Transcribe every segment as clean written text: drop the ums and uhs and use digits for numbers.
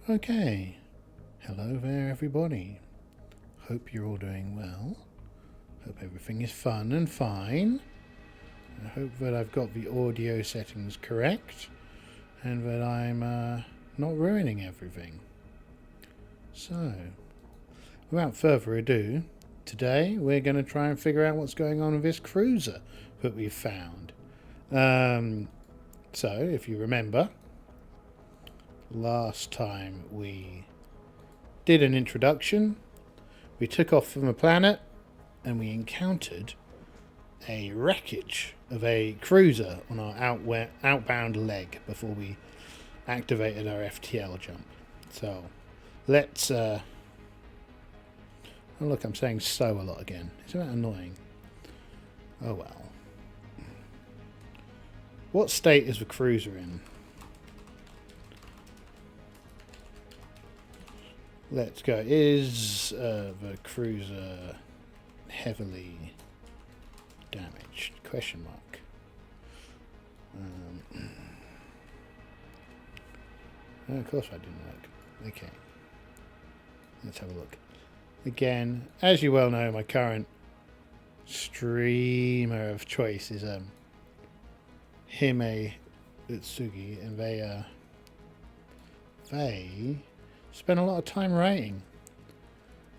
Okay, hello there everybody. Hope you're all doing well. Hope everything is fun and fine. I hope that I've got the audio settings correct and that I'm not ruining everything. So, without further ado, today we're going to try and figure out what's going on with this cruiser that we've found. So, if you remember, last time we did an introduction, we took off from a planet and we encountered a wreckage of a cruiser on our outbound leg before we activated our FTL jump. So let's oh look, I'm saying so a lot again. Isn't that annoying? Oh well. What state is the cruiser in? Let's go. Is the cruiser heavily damaged? Question mark. Oh, of course that didn't work. Okay. Let's have a look. Again, as you well know, my current streamer of choice is Hime Utsugi, and they spend a lot of time writing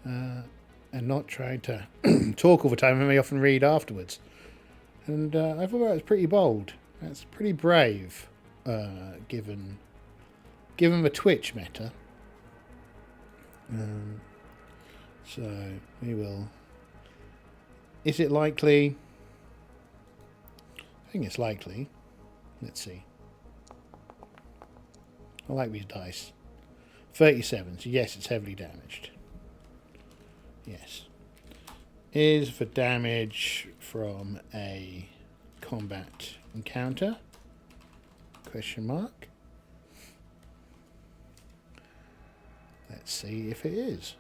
and not trying to talk all the time, and they often read afterwards. And I thought that was pretty bold. That's pretty brave, given the Twitch meta. So we will. Is it likely? I think it's likely. Let's see. I like these dice. 37. So yes, it's heavily damaged. Yes. Is the damage from a combat encounter? Question mark. Let's see if it is.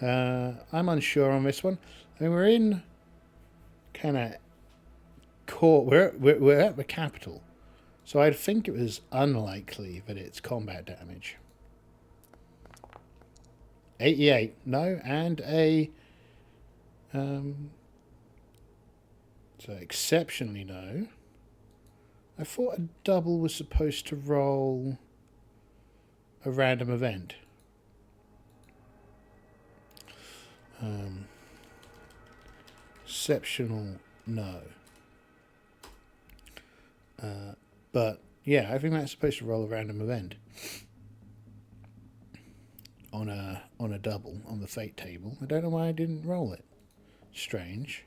I'm unsure on this one. I mean, we're in kind of court. We're at the capital, so I'd think it was unlikely that it's combat damage. 88, no, and a so exceptionally no. I thought a double was supposed to roll a random event. Exceptional, no. But yeah, I think that's supposed to roll a random event on a double on the fate table. I don't know why I didn't roll it. Strange.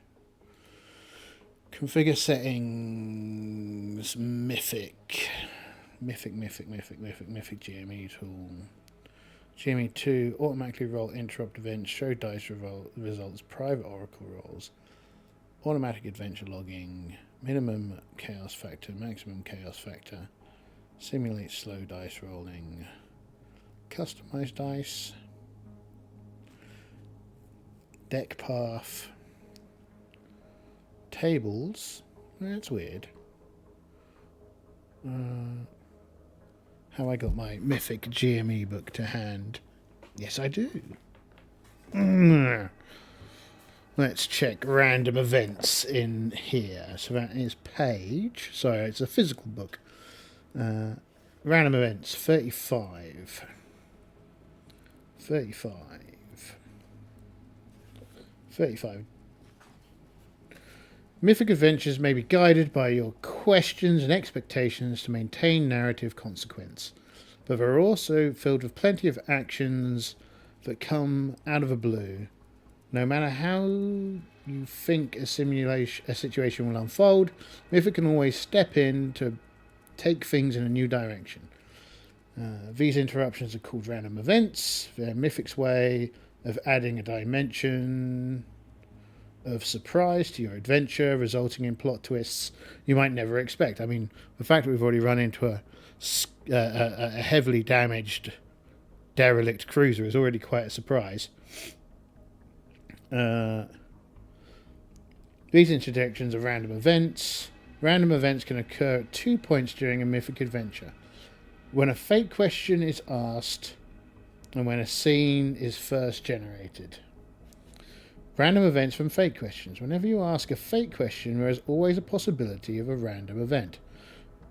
Configure settings, mythic GME tool. GME 2, automatically roll interrupt events, show dice results, private oracle rolls, automatic adventure logging, minimum chaos factor, maximum chaos factor, simulate slow dice rolling, customize dice, deck path, tables. That's weird. Have I got my mythic GME book to hand? Yes, I do. Let's check random events in here. So that is page. Sorry, it's a physical book. Random events, 35. 35. Mythic adventures may be guided by your questions and expectations to maintain narrative consequence, but they're also filled with plenty of actions that come out of the blue. No matter how you think a situation will unfold, Mythic can always step in to take things in a new direction. These interruptions are called random events. They're Mythic's way of adding a dimension of surprise to your adventure, resulting in plot twists you might never expect. I mean, the fact that we've already run into a heavily damaged derelict cruiser is already quite a surprise. These interjections are random events. Random events can occur at 2 points during a mythic adventure. When a fate question is asked and when a scene is first generated. Random events from fate questions. Whenever you ask a fate question, there is always a possibility of a random event.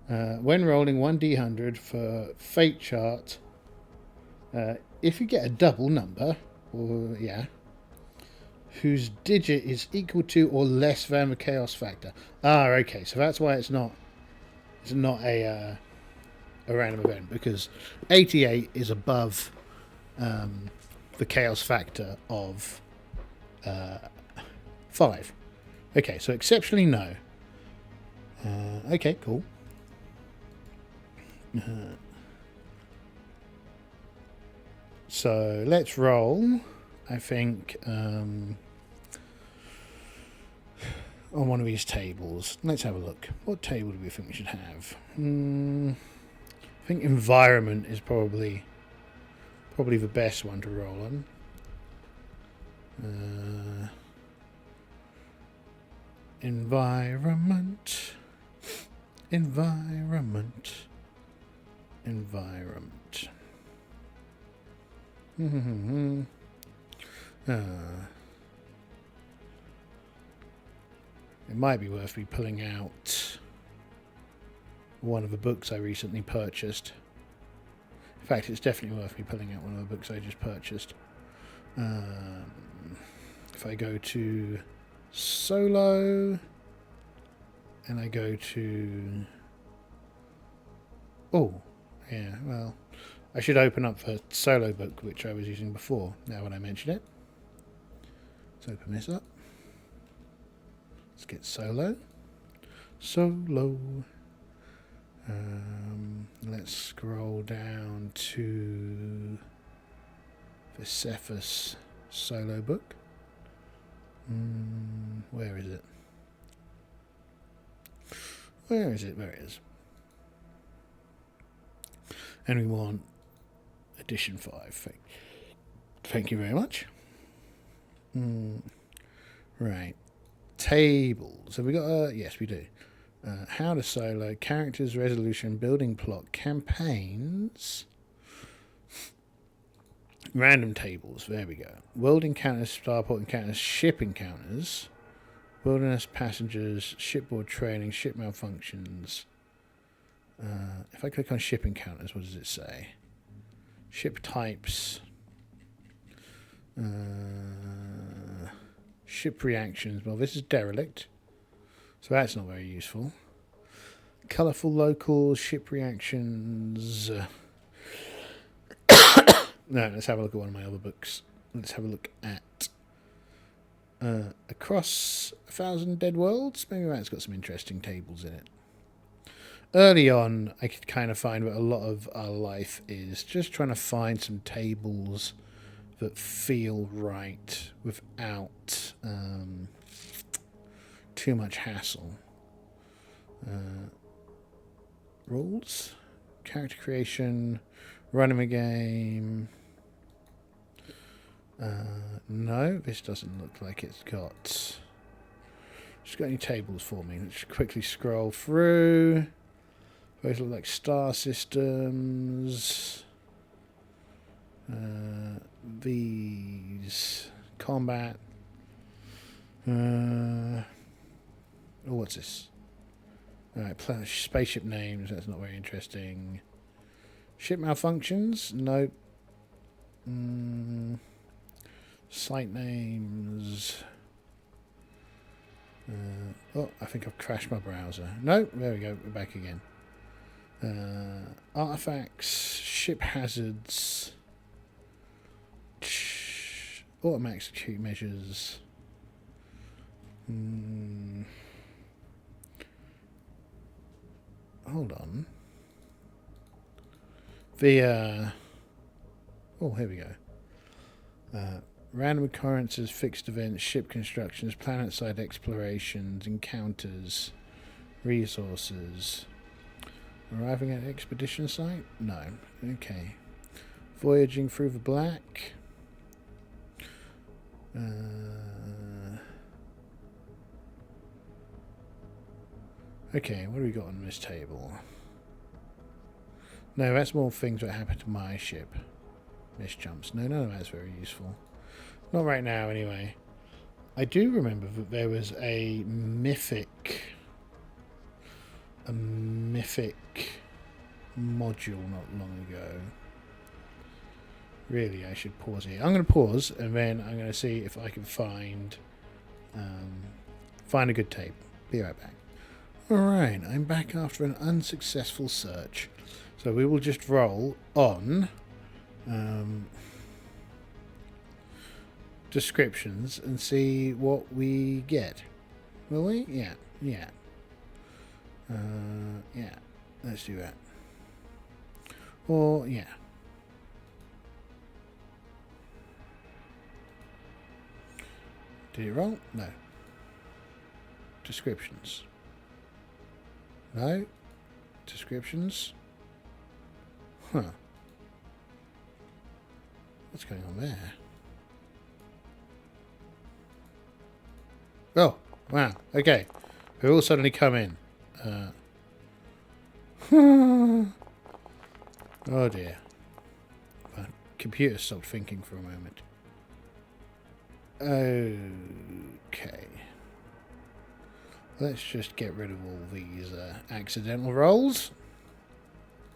When rolling 1d100 for fate chart, if you get a double number, or whose digit is equal to or less than the chaos factor. Okay, so that's why it's not a random event, because 88 is above the chaos factor of 5. Okay, so exceptionally no. Okay, cool. So let's roll, I think, on one of these tables. Let's have a look. What table do we think we should have? I think environment is probably the best one to roll on. Environment. It might be worth me pulling out one of the books I recently purchased. In fact, it's definitely worth me pulling out one of the books I just purchased. If I go to Solo and I go to... Oh, yeah, well, I should open up the Solo book, which I was using before, now when I mention it. Let's open this up. Let's get Solo. Let's scroll down to the Cephas Solo book. Where is it? There it is. And we want edition 5. Thank you very much. Right. Tables. Have we got yes, we do. How to solo, characters, resolution, building plot, campaigns, random tables. There we go. World encounters, starport encounters, ship encounters, wilderness passengers, shipboard training, ship malfunctions. If I click on ship encounters, what does it say? Ship types, ship reactions. Well, this is derelict, so that's not very useful. Colourful locals, ship reactions. No, let's have a look at one of my other books. Let's have a look at Across 1,000 Dead Worlds. Maybe that's got some interesting tables in it. Early on, I could kind of find that a lot of our life is just trying to find some tables that feel right without too much hassle. Rules, character creation, running a game. No, this doesn't look like it's got any tables for me. Let's quickly scroll through. Those look like star systems. These combat. What's this? Alright, spaceship names. That's not very interesting. Ship malfunctions. Nope. Site names. I think I've crashed my browser. No, there we go. We're back again. Artifacts, ship hazards, automatic security measures. Hold on. Here we go. Random occurrences, fixed events, ship constructions, planet-side explorations, encounters, resources. Arriving at expedition site? No. Okay. Voyaging through the black. Okay, what do we got on this table? No, that's more things that happen to my ship. Miss jumps. No, none of that's very useful. Not right now, anyway. I do remember that there was a mythic module not long ago. Really, I should pause here. I'm going to pause, and then I'm going to see if I can find a good tape. Be right back. Alright, I'm back after an unsuccessful search. So we will just roll on descriptions and see what we get. Will we? Yeah. Yeah. Yeah. Let's do that. Or, yeah. Did it roll? No. Descriptions. No. Descriptions. Huh. What's going on there? Oh, wow. Okay. They all suddenly come in. Oh dear. My computer stopped thinking for a moment. Okay. Let's just get rid of all these accidental rolls.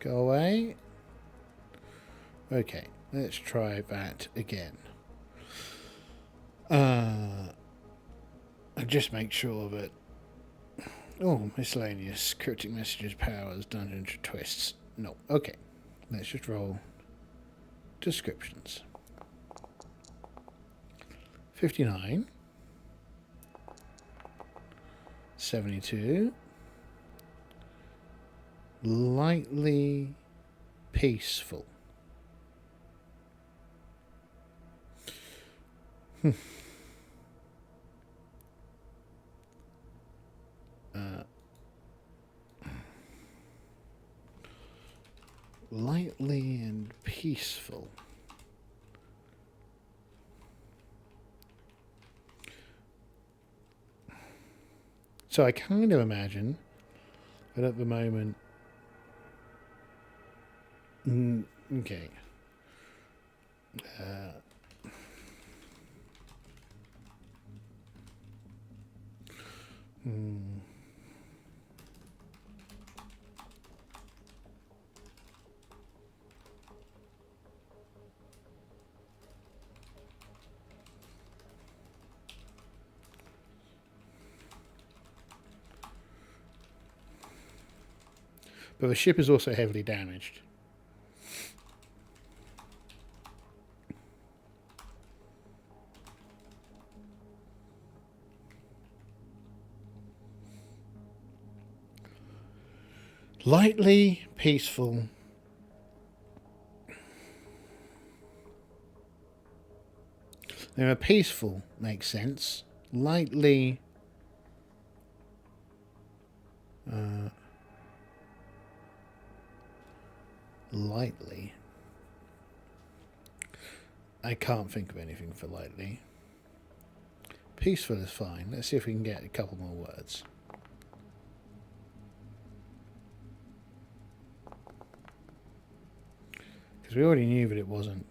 Go away. Okay, let's try that again. And just make sure that... Oh, miscellaneous. Cryptic messages, powers, dungeons, twists. No, okay. Let's just roll descriptions. 59. 72. Lightly peaceful. Lightly and peaceful. So I kind of imagine that at the moment... okay. But the ship is also heavily damaged. Lightly peaceful. Now, a peaceful makes sense. Lightly... lightly. I can't think of anything for lightly. Peaceful is fine. Let's see if we can get a couple more words. Because we already knew that it wasn't.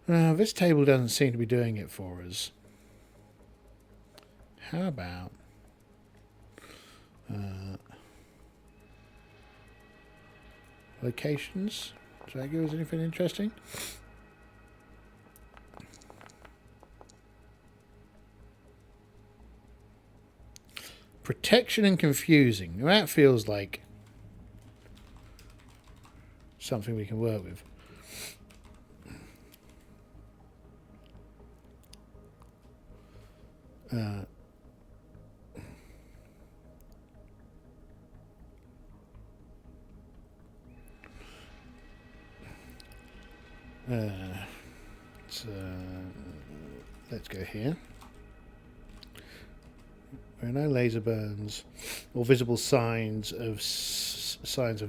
This table doesn't seem to be doing it for us. How about... locations? Does that give us anything interesting? Protection and confusing. Now that feels like something we can work with. Let's go here. There are no laser burns or visible signs of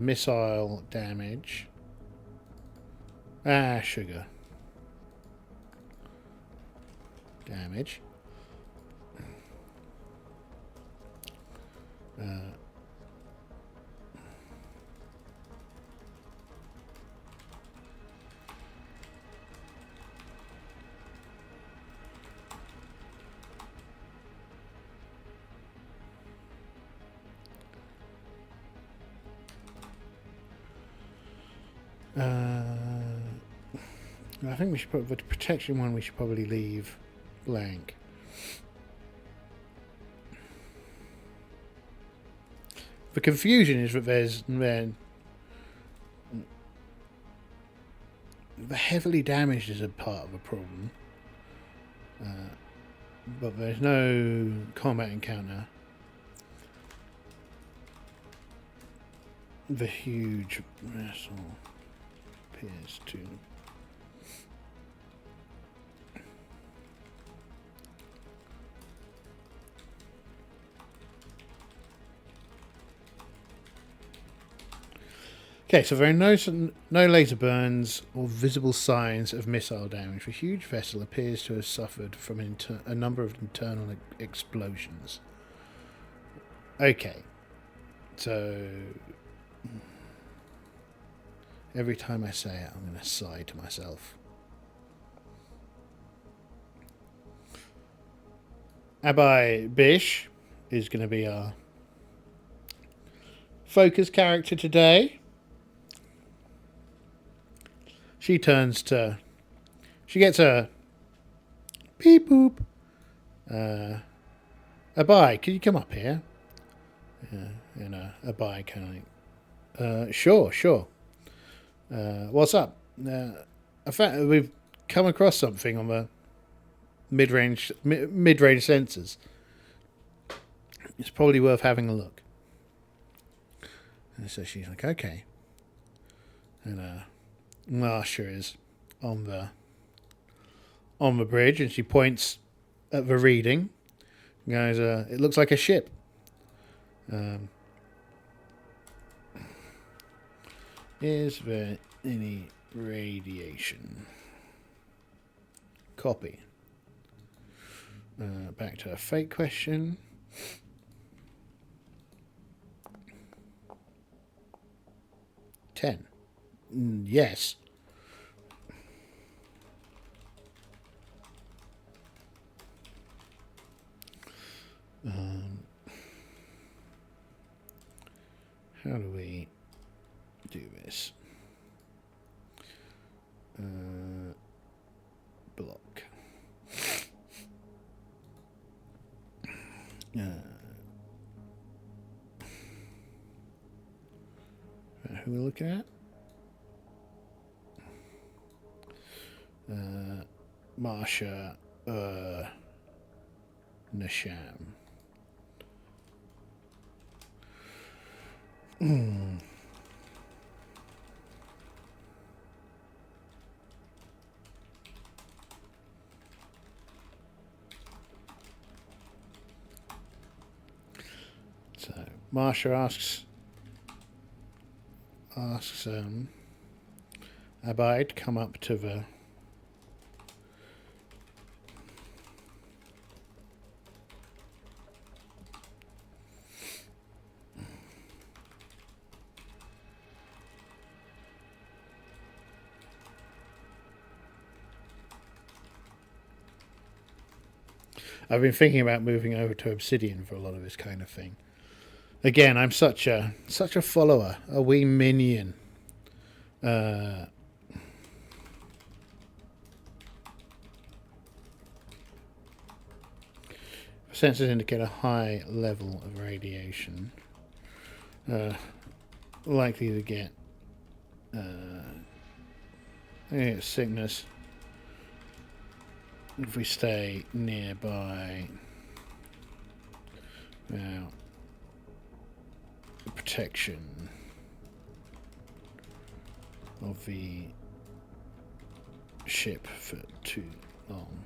missile damage. Sugar damage. I think we should put the protection one. We should probably leave blank. The confusion is that there's then the heavily damaged is a part of the problem, but there's no combat encounter. The huge vessel appears to. Okay, so there are no laser burns or visible signs of missile damage. The huge vessel appears to have suffered from a number of internal explosions. Okay, so every time I say it, I'm going to sigh to myself. Abai Bish is going to be our focus character today. She turns to... She gets a... Beep boop. Abai, can you come up here? And Abai kind of... Sure. What's up? I found we've come across something on the mid-range sensors. It's probably worth having a look. And so she's like, okay. And Marsha is on the bridge, and she points at the reading. Goes, it looks like a ship. Is there any radiation? Copy. Back to a fake question. $10. Yes. How do we do this? Block. Who are we looking at? Marsha Nasham. So Marsha asks Abai to come up to the I've been thinking about moving over to Obsidian for a lot of this kind of thing. Again, I'm such a follower, a wee minion. Sensors indicate a high level of radiation. Likely to get sickness if we stay nearby. Now, the protection of the ship for too long.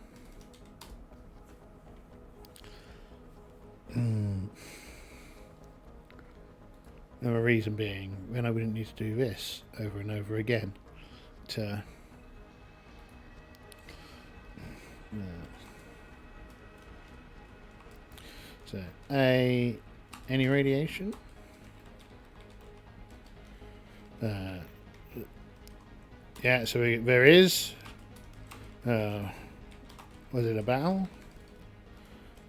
And the reason being, then I wouldn't need to do this over and over again to so any radiation? Yeah, so there is. Was it a battle?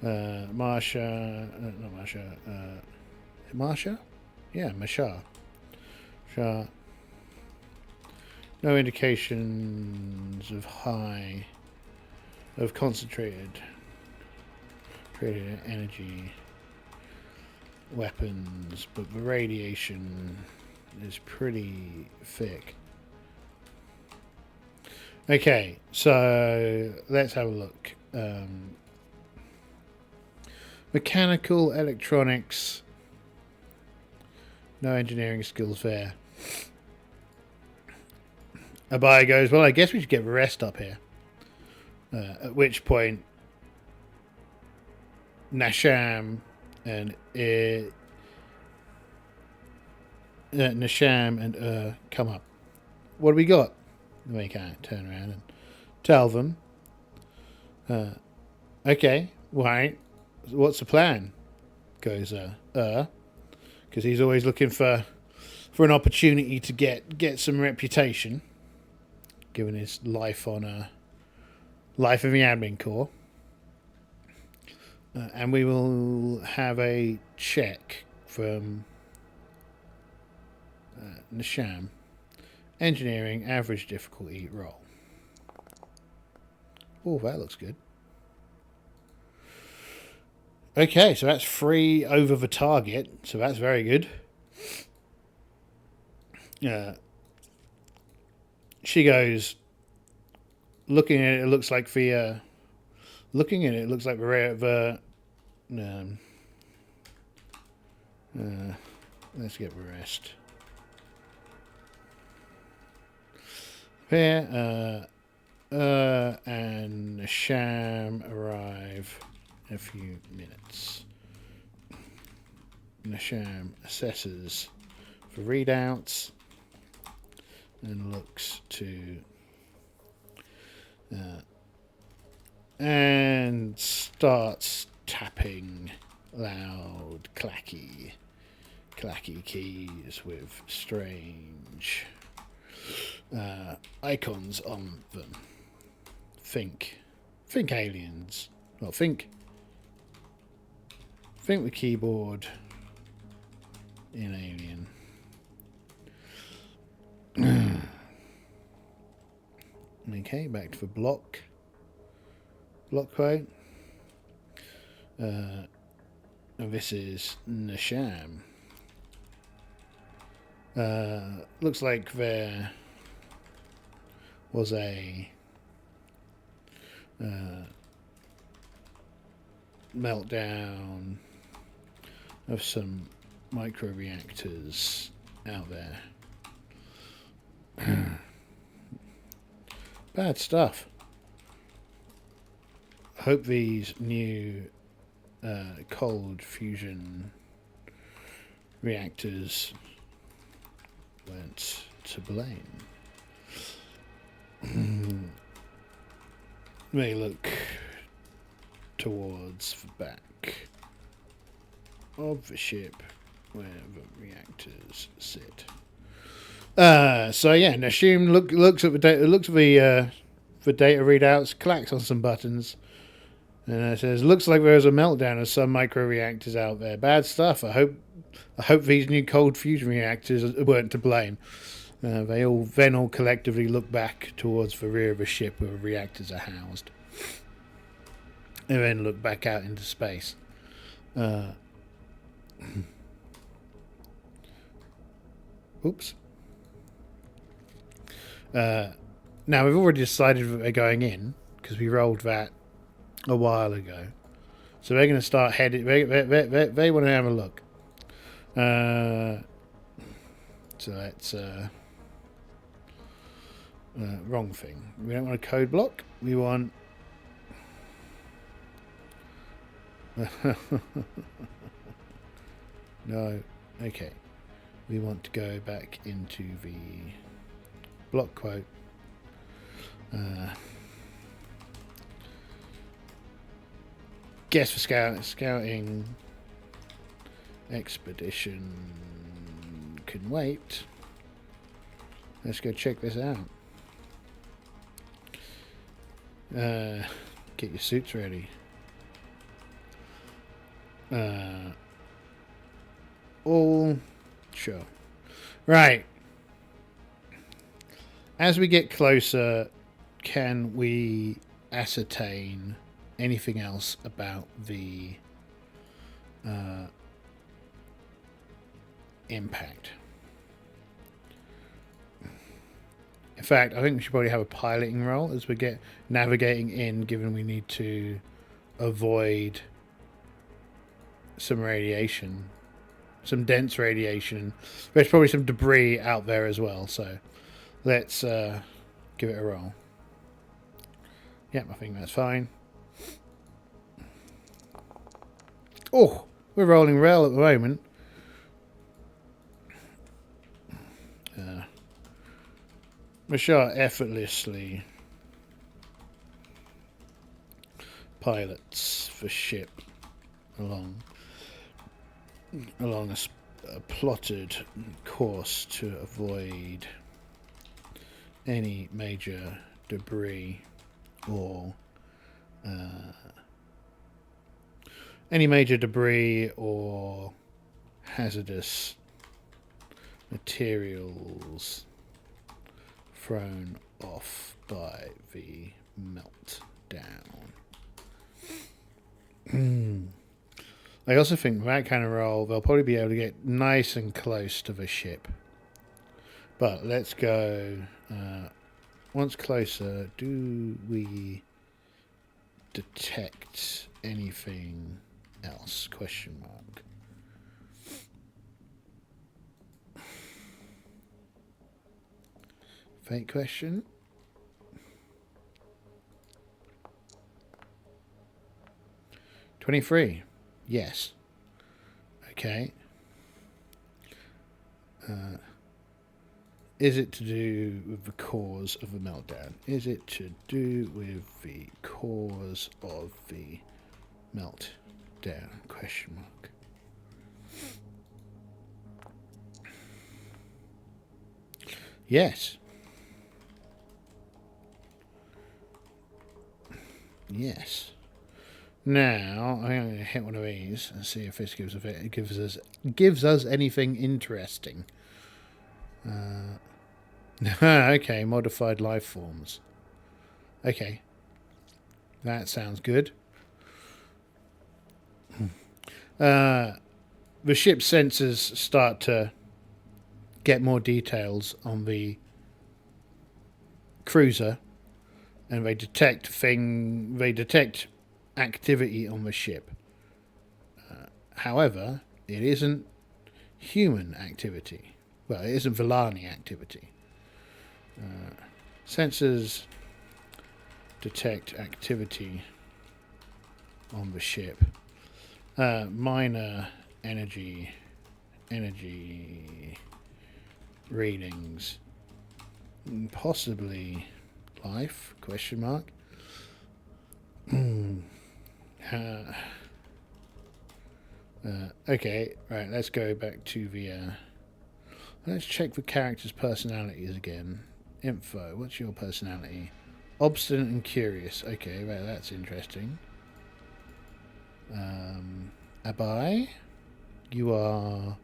Marsha, not Marsha. Marsha? Yeah, Mashar. Shah. No indications of concentrated energy weapons, but the radiation is pretty thick. Okay, so let's have a look. Mechanical, electronics, no engineering skills there. Abaya goes, well, I guess we should get the rest up here. At which point, Nasham and come up. What do we got? We can't turn around and tell them. Okay, right. What's the plan? Goes because he's always looking for an opportunity to get some reputation, given his life in the admin corps. And we will have a check from Nisham. Engineering, average difficulty, roll. Oh, that looks good. Okay, so that's 3 over the target, so that's very good. She goes, looking at it, it looks like the let's get the rest. Here, and Nasham arrive in a few minutes. Nasham assesses for readouts and looks to and starts tapping loud, clacky keys with strange icons on them. Think aliens. Well, think the keyboard in Alien. Okay, back to the block quote. And this is Nasham. Looks like there was a meltdown of some microreactors out there. Bad stuff. Hope these new cold fusion reactors weren't to blame. May look towards the back of the ship where the reactors sit. So yeah, Nashim looks at the data, the data readouts, clicks on some buttons, and it says, "Looks like there's a meltdown of some micro reactors out there. Bad stuff. I hope these new cold fusion reactors weren't to blame." They all collectively look back towards the rear of the ship where the reactors are housed, and then look back out into space. Oops. Now we've already decided that they're going in because we rolled that a while ago. So they're going to start heading. They want to have a look. So that's wrong thing. We don't want a code block. We want. No. Okay. We want to go back into the block quote. Guess for scouting expedition can wait. Let's go check this out. Get your suits ready. All sure. Right. as we get closer, can we ascertain anything else about the impact? In fact, I think we should probably have a piloting role as we get navigating in, given we need to avoid some radiation, some dense radiation. There's probably some debris out there as well, so let's give it a roll. Yep, I think that's fine. Oh, we're rolling well at the moment. Mashar effortlessly pilots the ship along a plotted course to avoid any major debris or hazardous materials thrown off by the meltdown. I also think with that kind of roll, they'll probably be able to get nice and close to the ship. But let's go once closer. Do we detect anything else? Question mark. Fake question. $23. Yes. Okay. Is it to do with the cause of the meltdown? Is it to do with the cause of the meltdown? Question mark. Yes. Yes. Now I'm going to hit one of these and see if this gives us anything interesting. Okay, modified life forms. Okay, that sounds good. The ship's sensors start to get more details on the cruiser, and they detect activity on the ship. However, it isn't human activity. Well, it isn't Villani activity. Sensors detect activity on the ship. Minor energy readings. Possibly life? Question mark. Okay, right, let's go back to the let's check the characters' personalities again. Info, what's your personality? Obstinate and curious. Okay, right, that's interesting. Abai, you are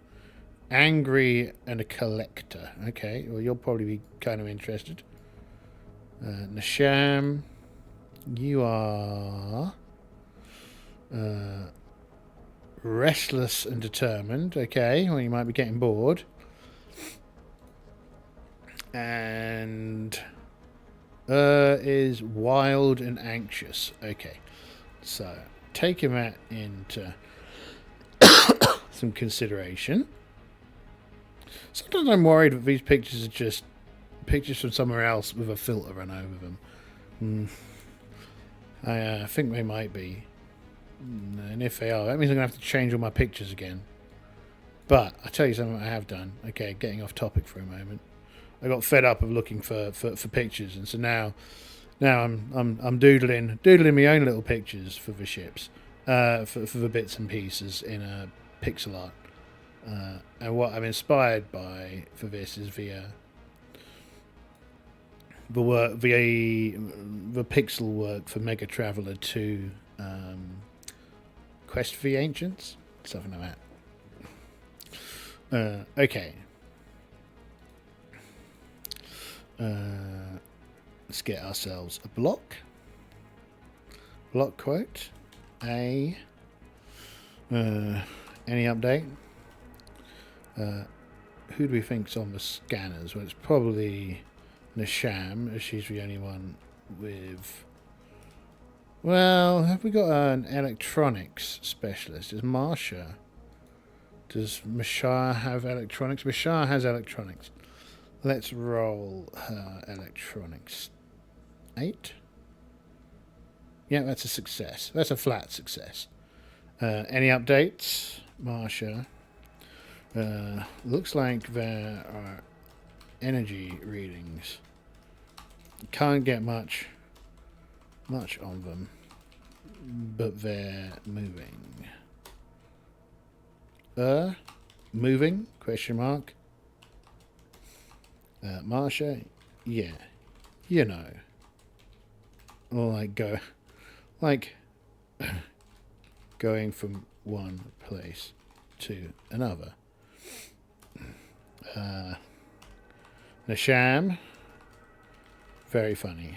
angry and a collector. Okay, well, you'll probably be kind of interested. Nasham, you are restless and determined. Okay, well, you might be getting bored. And is wild and anxious. Okay, so taking that into some consideration. Sometimes I'm worried that these pictures are just pictures from somewhere else with a filter run over them. I think they might be. And if they are, that means I'm going to have to change all my pictures again. But I'll tell you something I have done. Okay, getting off topic for a moment. I got fed up of looking for pictures, and so now I'm doodling my own little pictures for the ships, for the bits and pieces in a pixel art. And what I'm inspired by for this is the pixel work for Mega Traveller 2, Quest for the Ancients, something like that. Okay. Let's get ourselves a block. Block quote. Any update? Who do we think's on the scanners? Well, it's probably Nisham, as she's the only one with... Well, have we got an electronics specialist? Is Marsha? Does Mashar have electronics? Mashar has electronics. Let's roll her electronics. 8? Yeah, that's a success. That's a flat success. Any updates? Marsha. Looks like there are energy readings. Can't get much on them, but they're moving. Moving? Question mark. Marsha, yeah, you know, going from one place to another. Nisham, very funny.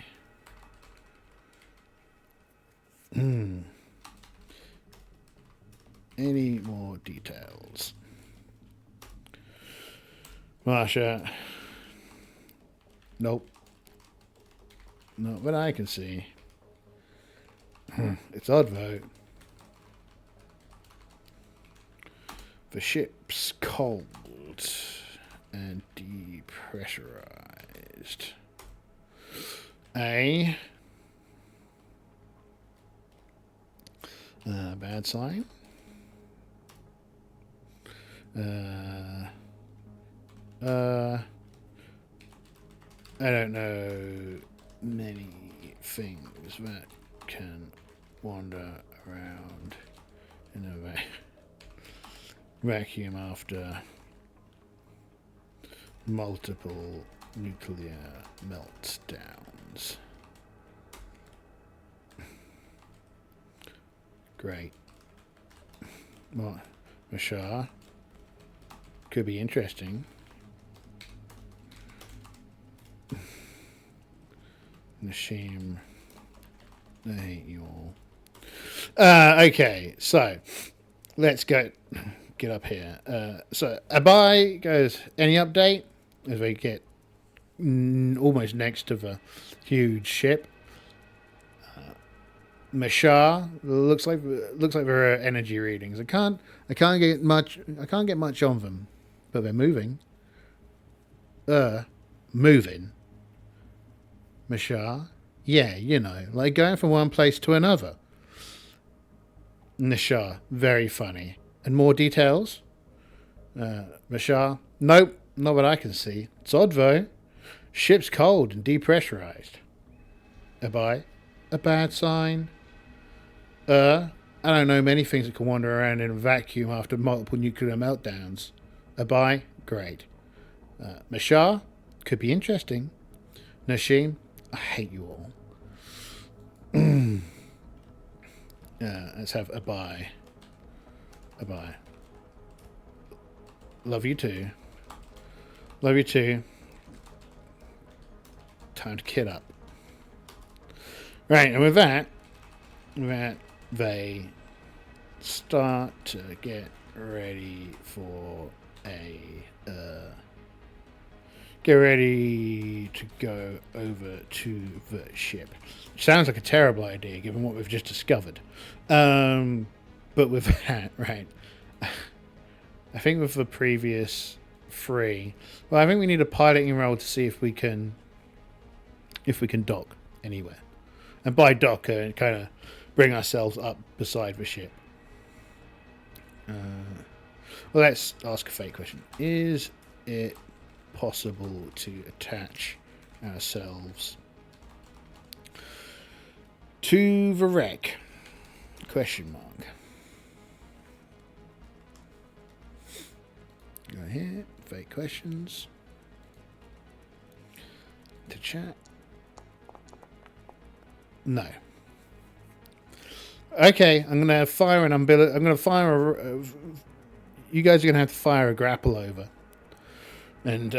Any more details? Marsha, nope. Not what I can see. It's odd though. The ship's cold and depressurized. Bad sign. I don't know many things that can wander around in a vacuum after multiple nuclear meltdowns. Great. What? Mashar? Could be interesting. Nashim. I hate you all. Okay, so let's get up here. So Abai goes, any update? As we get almost next to the huge ship. Mashar, looks like there are energy readings. I can't get much on them, but they're moving. Moving. Mashar, yeah, you know, like going from one place to another. Nishar, very funny. And more details? Mashar, nope, not what I can see. It's odd though. Ship's cold and depressurized. Abai, a bad sign. I don't know many things that can wander around in a vacuum after multiple nuclear meltdowns. Abai, great. Mashar, could be interesting. Nashim, I hate you all. Let's have Abai. Abai. Love you too. Love you too. Time to kid up. Right, and with that they start to get ready for get ready to go over to the ship. Sounds like a terrible idea given what we've just discovered. But with that, right, I think with the previous 3, well, I think we need a piloting roll to see if we can dock anywhere. And by dock, kind of bring ourselves up beside the ship. Well, let's ask a fake question. Is it possible to attach ourselves to the wreck? Question mark. Go here. Fake questions. To chat. No. Okay, I'm gonna fire an umbilical. I'm gonna fire a. You guys are gonna have to fire a grapple over. And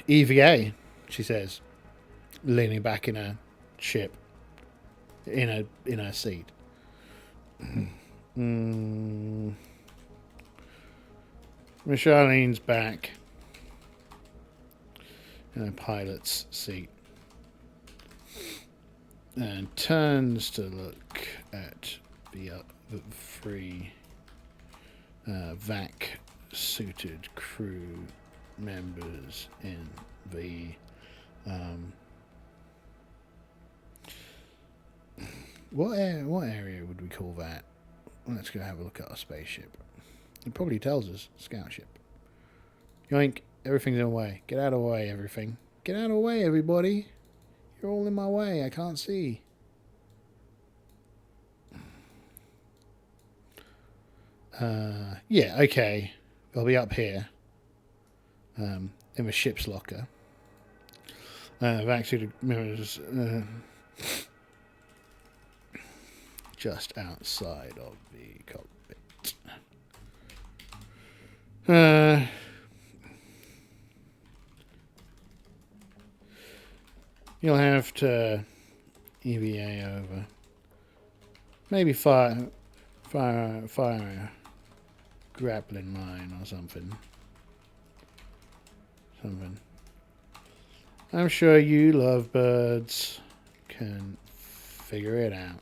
EVA, she says. leaning back in a ship, in a seat. Michelle leans back in a pilot's seat and turns to look at the three vac-suited crew members in the what area would we call that? Let's go have a look at our spaceship. It probably tells us scout ship. Yoink! Everything's in the way. Get out of the way, everything. Get out of the way, everybody. You're all in my way. I can't see. Yeah, okay. I'll be up here. In the ship's locker. Vac-suited mirrors just outside of the cockpit. You'll have to EVA over. Maybe fire a grappling line or something. I'm sure you lovebirds can figure it out.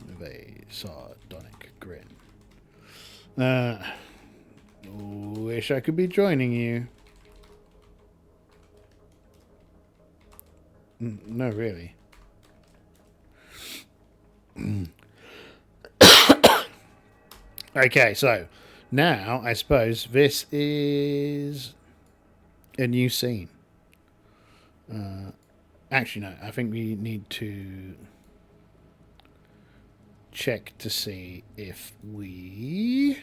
With a sardonic grin. Wish I could be joining you. No, really. Okay, so now I suppose this is a new scene. Actually, no, I think we need to check to see if we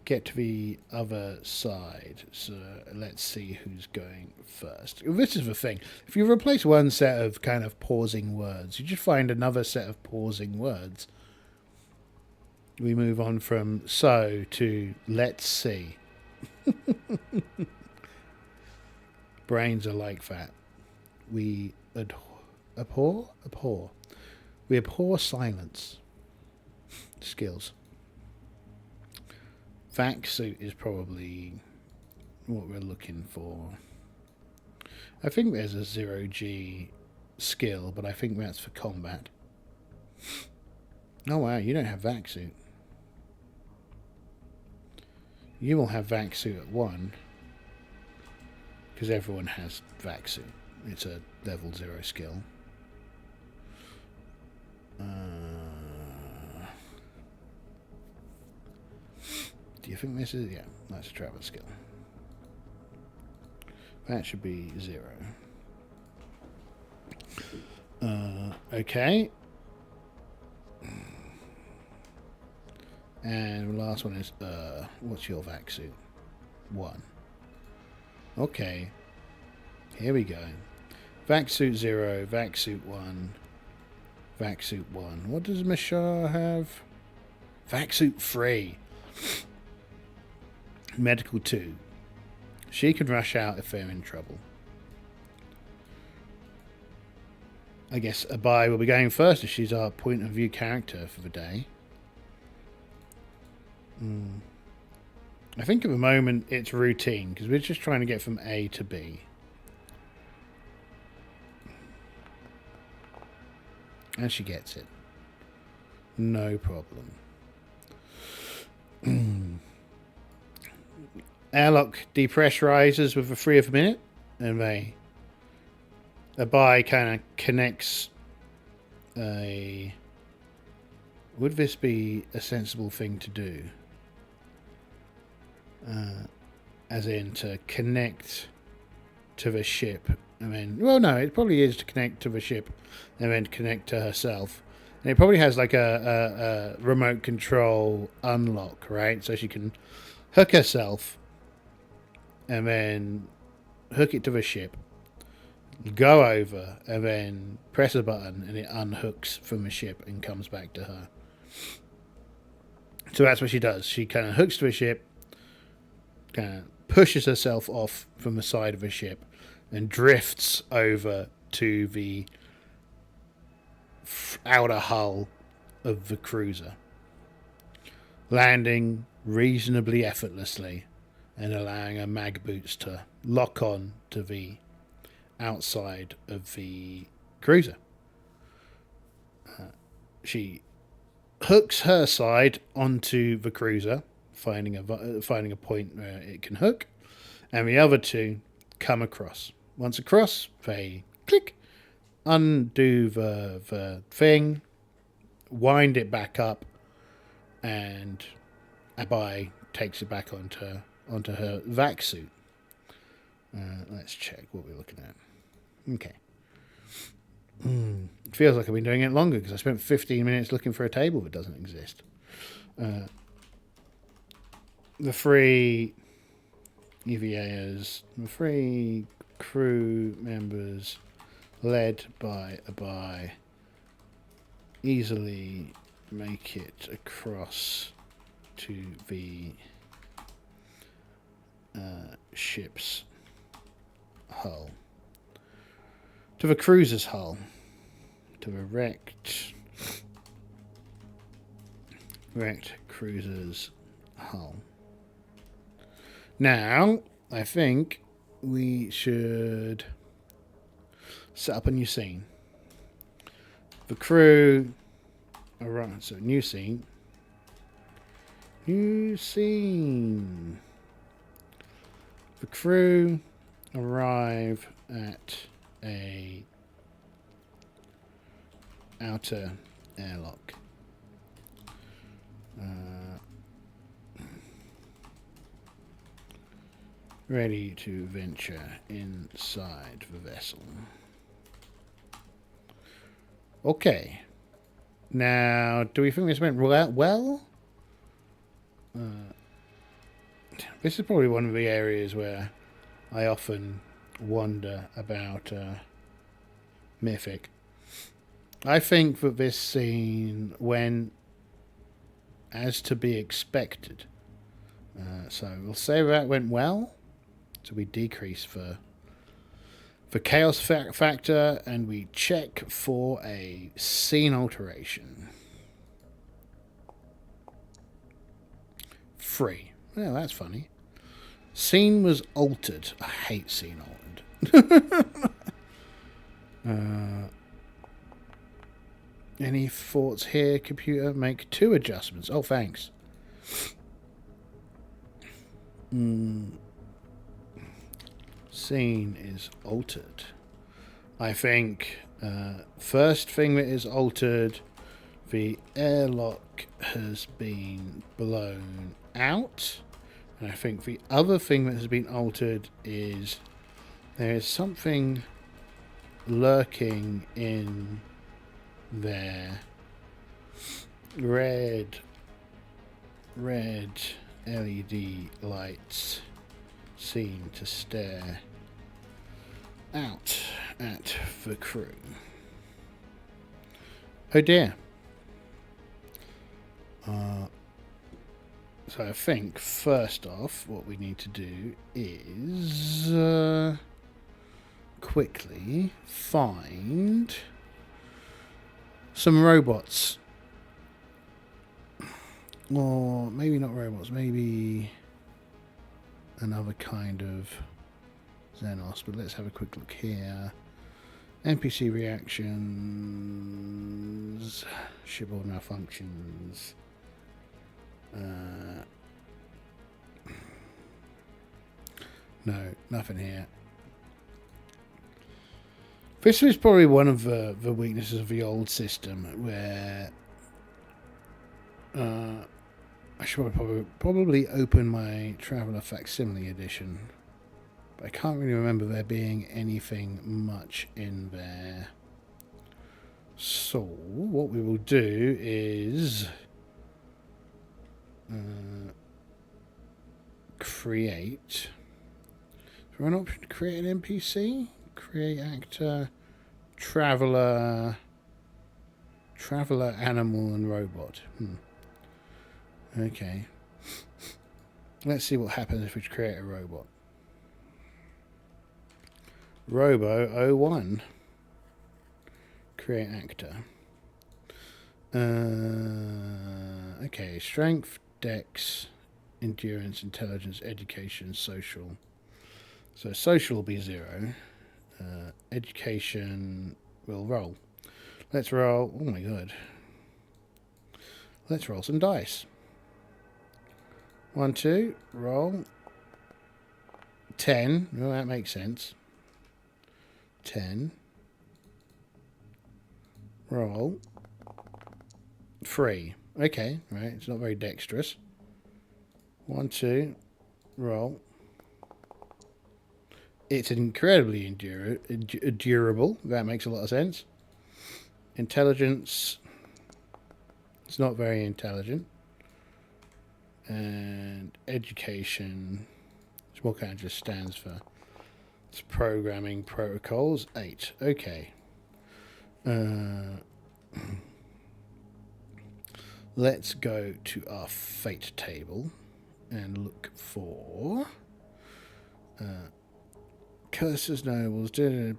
get to the other side. So let's see who's going first. This is the thing. If you replace one set of kind of pausing words, you just find another set of pausing words. We move on from so to let's see. Brains are like that. We abhor. We abhor silence. Skills. Vac suit is probably what we're looking for. I think there's a 0G skill, but I think that's for combat. Oh wow, you don't have vac suit. You will have vac suit at 1. Because everyone has vac suit. It's a level 0 skill. Do you think this is... Yeah, that's a travel skill. That should be 0. Okay. And the last one is... what's your vac suit? 1. Okay. Here we go. Vac suit 0, vac suit 1, vac suit 1. What does Mishar have? Vac suit 3. Medical 2. She can rush out if they're in trouble. I guess Abai will be going first as she's our point of view character for the day. I think at the moment it's routine because we're just trying to get from A to B. And she gets it. No problem. Airlock depressurizes with a 3th minute, and Abai kind of connects a... Would this be a sensible thing to do? As in to connect to the ship. I mean, well, no, it probably is to connect to the ship and then connect to herself. And it probably has like a remote control unlock, right? So she can hook herself and then hook it to the ship, go over, and then press a button and it unhooks from the ship and comes back to her. So that's what she does. She kind of hooks to a ship, kind of pushes herself off from the side of a ship, and drifts over to the outer hull of the cruiser, landing reasonably effortlessly and allowing her mag boots to lock on to the outside of the cruiser. She hooks her side onto the cruiser, finding a point where it can hook, and the other two come across. Once across, they click, undo the thing, wind it back up, and Abai takes it back onto her vac suit. Let's check what we're looking at. Okay. It feels like I've been doing it longer because I spent 15 minutes looking for a table that doesn't exist. The three EVAs, the three crew members led by Abai easily make it across to the ship's hull. To the cruiser's hull. To the wrecked cruiser's hull. Now, I think we should set up a new scene. The crew arrive. So, new scene. New scene. The crew arrive at a outer airlock. Ready to venture inside the vessel. Okay. Now, do we think this went well? This is probably one of the areas where I often wonder about Mythic. I think that this scene went as to be expected. So we'll say that went well. So we decrease the chaos factor, and we check for a scene alteration. 3. Well, that's funny. Scene was altered. I hate scene altered. Any thoughts here, computer? Make 2 adjustments. Oh, thanks. Scene is altered. I think first thing that is altered, the airlock has been blown out. And I think the other thing that has been altered is there is something lurking in there. Red LED lights seem to stare out at the crew. Oh dear. So I think first off what we need to do is quickly find some robots. Or maybe not robots, maybe another kind of Xenos, but let's have a quick look here. NPC reactions, shipboard malfunctions. No, nothing here. This was probably one of the weaknesses of the old system, where I should probably open my Traveller Facsimile edition, but I can't really remember there being anything much in there. So what we will do is create. Is there an option to create an NPC? Create actor, traveller, animal, and robot. Okay. Let's see what happens if we create a robot. Robo01. Create actor. Okay, strength, dex, endurance, intelligence, education, social. So social will be 0. Education will roll. Let's roll. Oh my god. Let's roll some dice. 1, 2, roll. 10. Well, that makes sense. 10. Roll. 3. Okay, right. It's not very dexterous. 1, 2. Roll. It's incredibly durable. That makes a lot of sense. Intelligence. It's not very intelligent. And education. It's what kind of just stands for. It's programming protocols. 8. Okay. Let's go to our fate table and look for curses, nobles,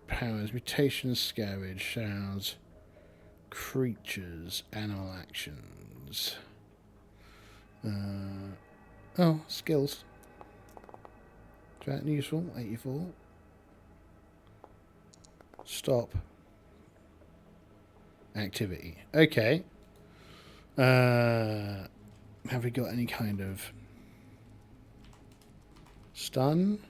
powers, mutations, scavenge, sounds, creatures, animal actions. Oh, skills. Is that useful? 84. Stop. Activity. Okay. Have we got any kind of stun?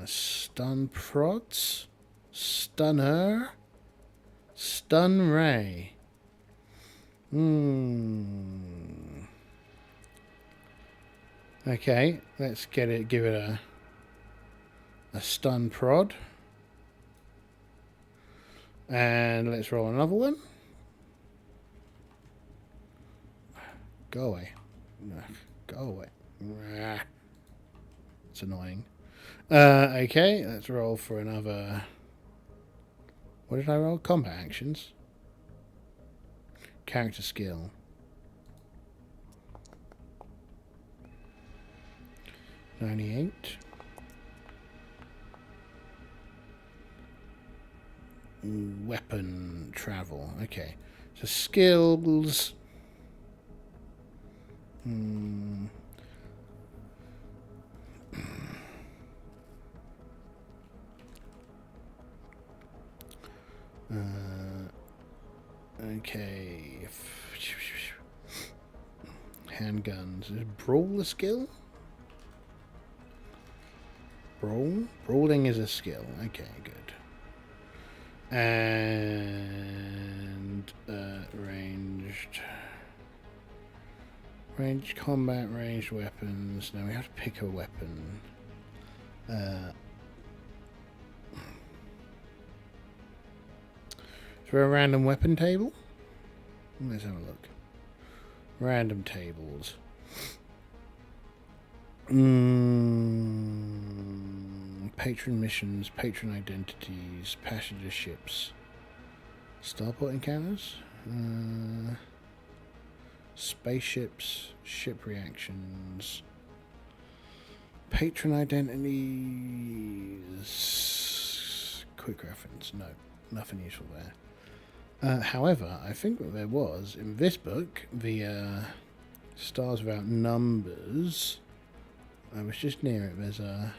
Stun prods? Stunner? Stun ray. Okay, let's give it a stun prod. And let's roll another one. Go away. Go away. It's annoying. Okay, let's roll for another. What did I roll? Combat actions. Character skill. $98. Weapon travel. Okay. So skills. Okay. Handguns. Is brawl a skill? Brawl? Brawling is a skill. Okay, good. And ranged combat, ranged weapons. Now we have to pick a weapon. Is there a random weapon table? Let's have a look. Random tables. Patron missions, patron identities, passenger ships, starport encounters, spaceships, ship reactions, patron identities. Quick reference. No, nothing useful there. However, I think what there was in this book, the Stars Without Numbers. I was just near it. There's a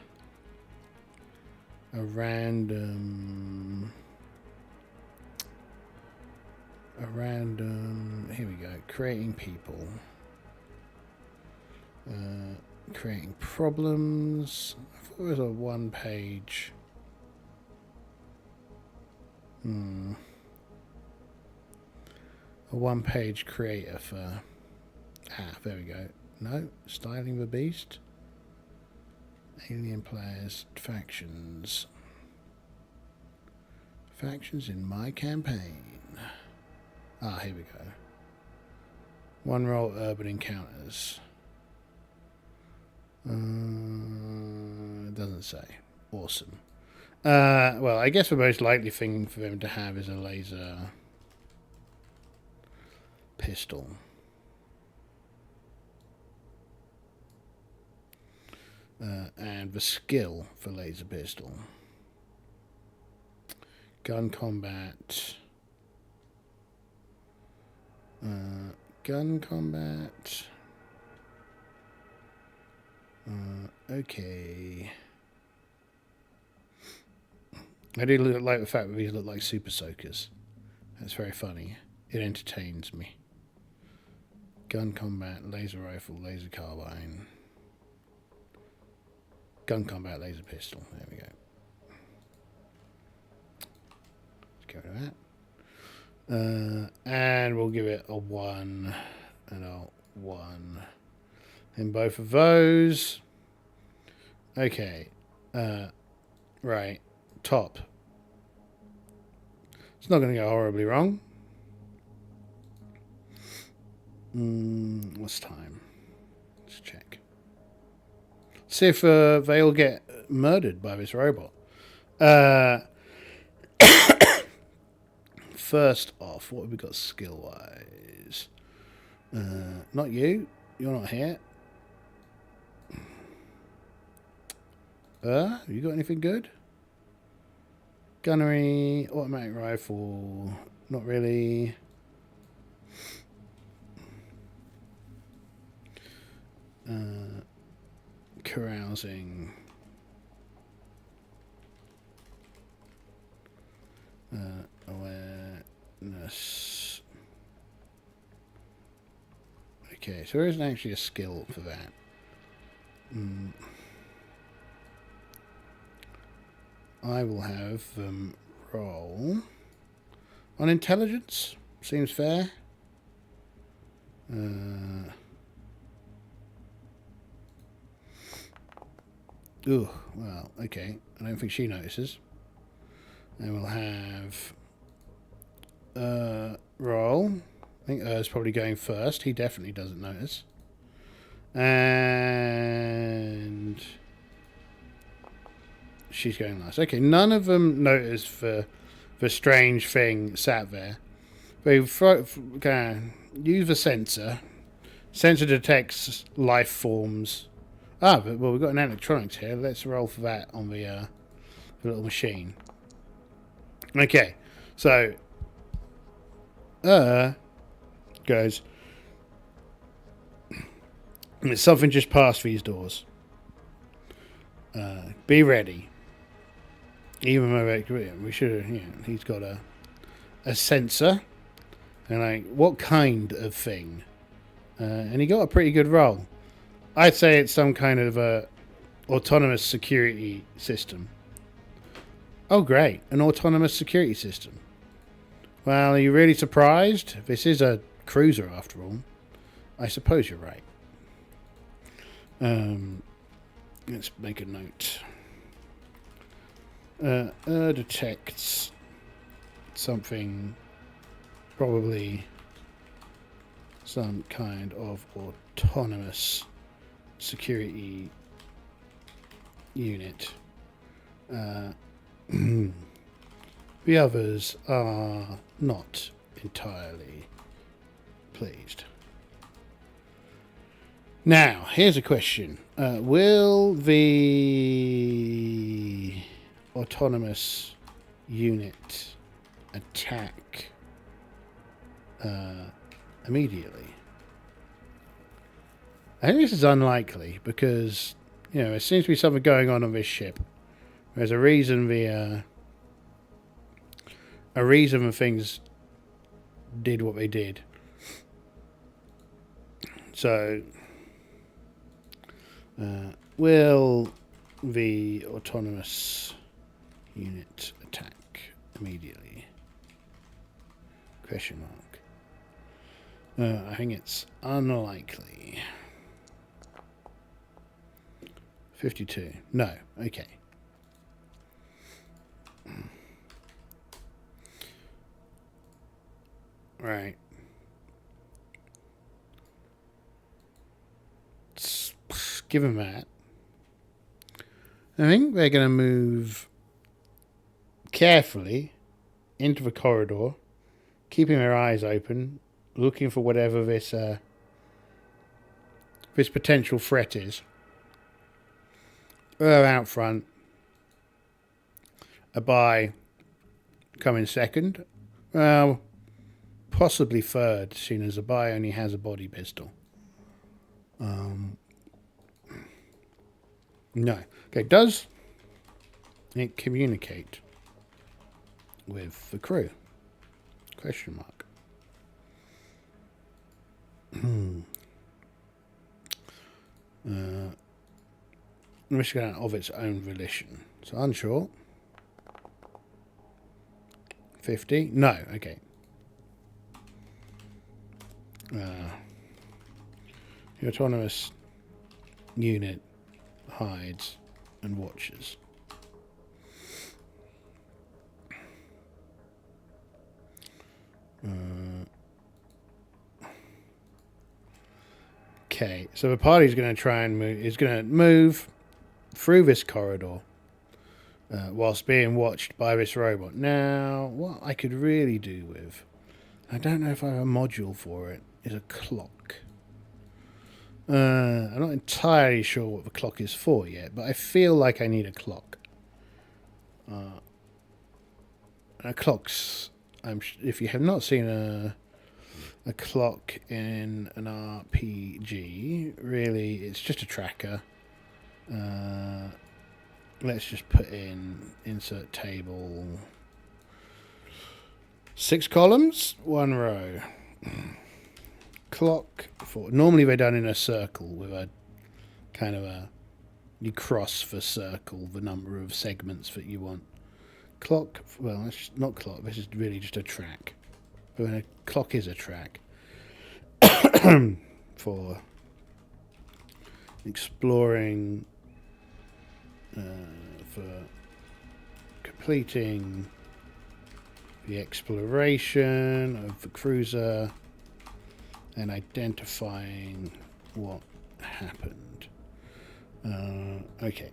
random. Here we go. Creating people. Creating problems. I thought it was a one-page. A one-page creator for. There we go. No, styling the beast. Alien players, factions. Factions in my campaign. Here we go. One roll urban encounters. It doesn't say. Awesome. Well, I guess the most likely thing for them to have is a laser pistol. And the skill for laser pistol. Gun combat. Gun combat. Okay. I do like the fact that these look like super soakers. That's very funny. It entertains me. Gun combat, laser rifle, laser carbine. Gun combat, laser pistol. There we go. Let's go to that. And we'll give it a 1 and a 1 in both of those. Okay. Right. Top. It's not going to go horribly wrong. What's time? Let's check. See if they all get murdered by this robot. First off, what have we got skill-wise? Not you. You're not here. You got anything good? Gunnery, automatic rifle. Not really. Carousing. Awareness. Okay, so there isn't actually a skill for that. I will have them roll on intelligence. Seems fair. Ooh, well, okay. I don't think she notices. And we'll have roll. I think Er's probably going first. He definitely doesn't notice. And she's going last. Okay, none of them notice the strange thing sat there. They can use the sensor. Sensor detects life forms. Well, we've got an electronics here. Let's roll for that on the little machine. Okay, so goes. Something just passed these doors. Be ready. Even though we should have, he's got a sensor. And like, what kind of thing? And he got a pretty good roll. I'd say it's some kind of autonomous security system. Oh, great. An autonomous security system. Well, are you really surprised? This is a cruiser, after all. I suppose you're right. Let's make a note. Detects something, probably some kind of autonomous security unit. The others are not entirely pleased. Now, here's a question. Will the autonomous unit attack immediately? I think this is unlikely because, there seems to be something going on this ship. There's a reason the things did what they did. So, will the autonomous unit attack immediately? Question mark. I think it's unlikely. 52. No. Okay. Right. Give them that. I think they're going to move carefully into the corridor, keeping their eyes open looking for whatever this this potential threat is. Out front. A buy coming second. Well, possibly third, seeing as a buy only has a body pistol. No. Okay, does it communicate with the crew? Question mark. Risk out of its own volition. So unsure. 50? No, okay. The autonomous unit hides and watches. Okay, so the party's going to try and move. Is going to move through this corridor whilst being watched by this robot. Now, what I could really do with, I don't know if I have a module for it, is a clock. I'm not entirely sure what the clock is for yet, but I feel like I need a clock. A clock's, if you have not seen a clock in an RPG, really, it's just a tracker. Let's just put in insert table. 6 columns, 1 row. Clock for, normally they're done in a circle with a kind of a, you cross the circle the number of segments that you want. Clock, well, it's not clock, this is really just a track. But when a clock is a track for exploring, for completing the exploration of the cruiser and identifying what happened. Okay.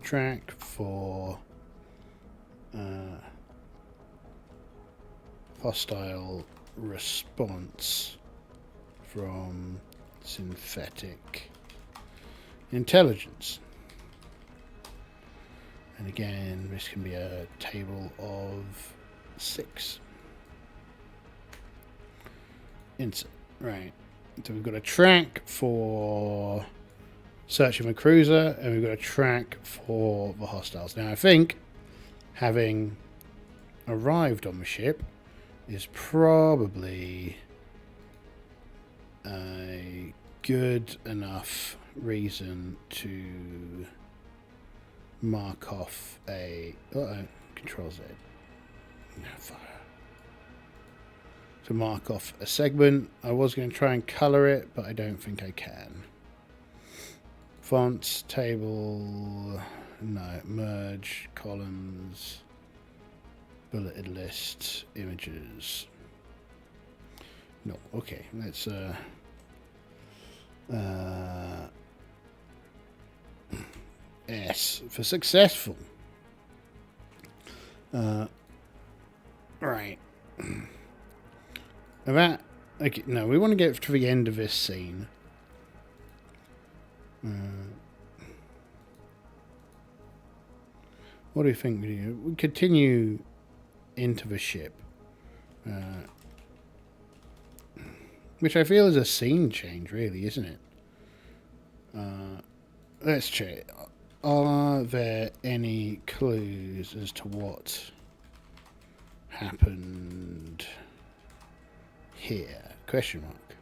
Track for hostile response from synthetic intelligence. And again, this can be a table of 6. Insert. Right. So we've got a track for searching the cruiser, and we've got a track for the hostiles. Now, I think having arrived on the ship is probably a good enough reason to mark off a Control Z. No, fire. To mark off a segment. I was going to try and color it, but I don't think I can. Fonts, table, no, merge, columns, bulleted list, images. No, okay, let's S for successful. Right. That, okay, no, we want to get to the end of this scene. What do you think we do? We continue into the ship. Which I feel is a scene change, really, isn't it? Let's check. Are there any clues as to what happened here? Question mark.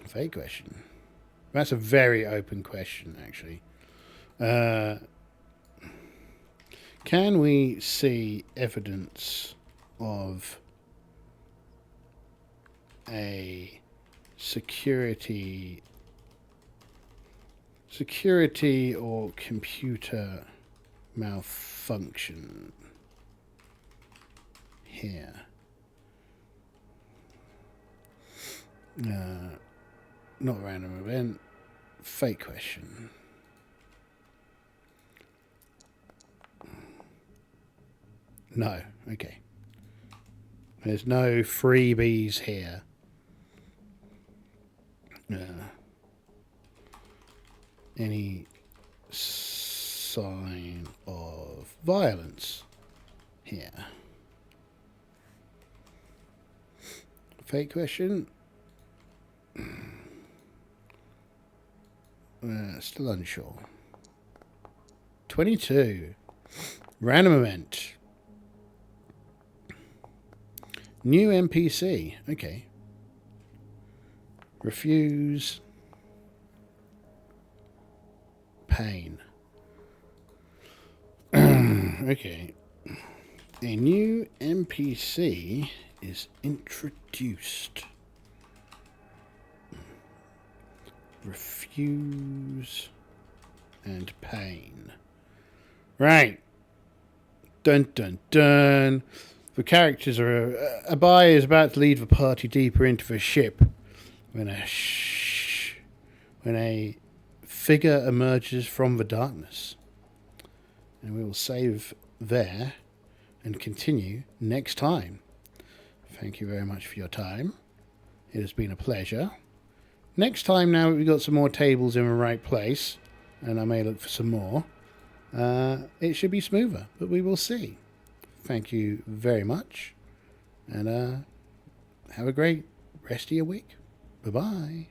Fake question. That's a very open question, actually. Can we see evidence of a security or computer malfunction here? Not a random event. Fake question. No. Okay. There's no freebies here. Any sign of violence here? Fake question. Still unsure. 22. Random event. New NPC. Okay. Refuse. Pain. Okay. A new NPC is introduced. Refuse and pain. Right. Dun dun dun. The characters are... Abai is about to lead the party deeper into the ship when a figure emerges from the darkness. And we will save there and continue next time. Thank you very much for your time. It has been a pleasure. Next time, now we've got some more tables in the right place, and I may look for some more, it should be smoother, but we will see. Thank you very much, and have a great rest of your week. Bye-bye.